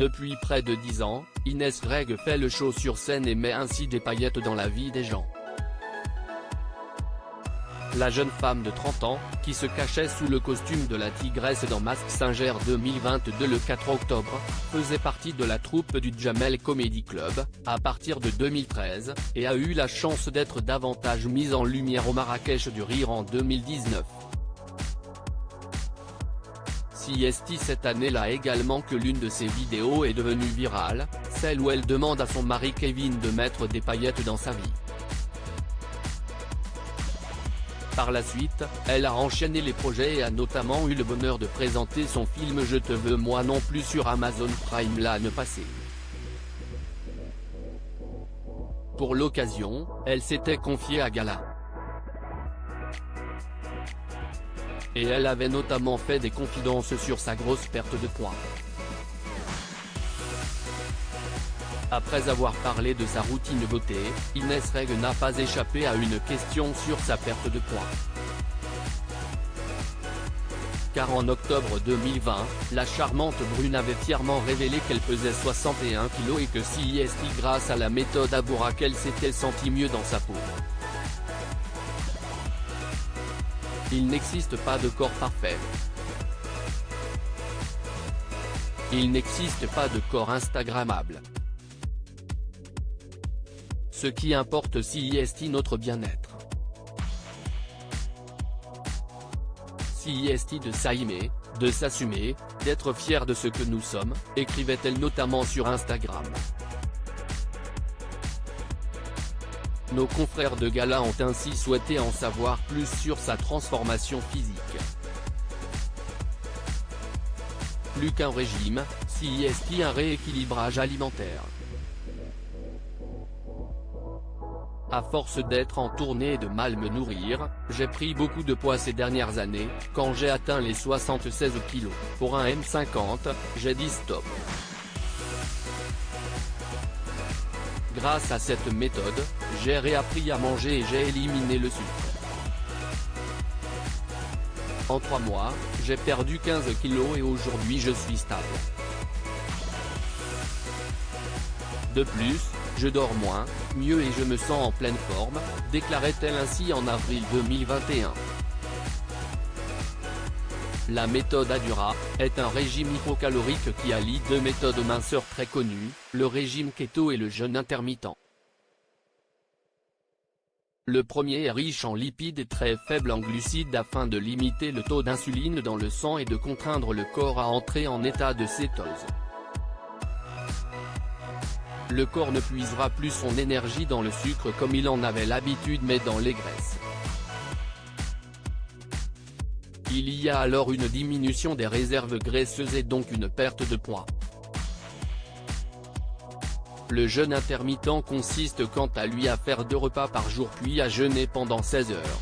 Depuis près de 10 ans, Inès Reg fait le show sur scène et met ainsi des paillettes dans la vie des gens. La jeune femme de 30 ans, qui se cachait sous le costume de la tigresse dans Mask Singer 2022 le 4 octobre, faisait partie de la troupe du Jamel Comedy Club, à partir de 2013, et a eu la chance d'être davantage mise en lumière au Marrakech du Rire en 2019. CST cette année-là également que l'une de ses vidéos est devenue virale, celle où elle demande à son mari Kevin de mettre des paillettes dans sa vie. Par la suite, elle a enchaîné les projets et a notamment eu le bonheur de présenter son film Je te veux moi non plus sur Amazon Prime l'année passée. Pour l'occasion, elle s'était confiée à Gala. Et elle avait notamment fait des confidences sur sa grosse perte de poids. Après avoir parlé de sa routine beauté, Inès Reg n'a pas échappé à une question sur sa perte de poids. Car en octobre 2020, la charmante brune avait fièrement révélé qu'elle pesait 61 kg et que CST grâce à la méthode Abourak elle s'était sentie mieux dans sa peau. Il n'existe pas de corps parfait. Il n'existe pas de corps instagrammable. Ce qui importe CST notre bien-être. CST de s'aimer, de s'assumer, d'être fier de ce que nous sommes, écrivait-elle notamment sur Instagram. Nos confrères de Gala ont ainsi souhaité en savoir plus sur sa transformation physique. Plus qu'un régime, CST un rééquilibrage alimentaire. À force d'être en tournée et de mal me nourrir, j'ai pris beaucoup de poids ces dernières années. Quand j'ai atteint les 76 kg, pour un M50, j'ai dit stop. Grâce à cette méthode, j'ai réappris à manger et j'ai éliminé le sucre. En 3 mois, j'ai perdu 15 kg et aujourd'hui je suis stable. De plus, je dors moins, mieux et je me sens en pleine forme, déclarait-elle ainsi en avril 2021. La méthode Adura est un régime hypocalorique qui allie deux méthodes minceur très connues, le régime keto et le jeûne intermittent. Le premier est riche en lipides et très faible en glucides afin de limiter le taux d'insuline dans le sang et de contraindre le corps à entrer en état de cétose. Le corps ne puisera plus son énergie dans le sucre comme il en avait l'habitude mais dans les graisses. Il y a alors une diminution des réserves graisseuses et donc une perte de poids. Le jeûne intermittent consiste quant à lui à faire 2 repas par jour puis à jeûner pendant 16 heures.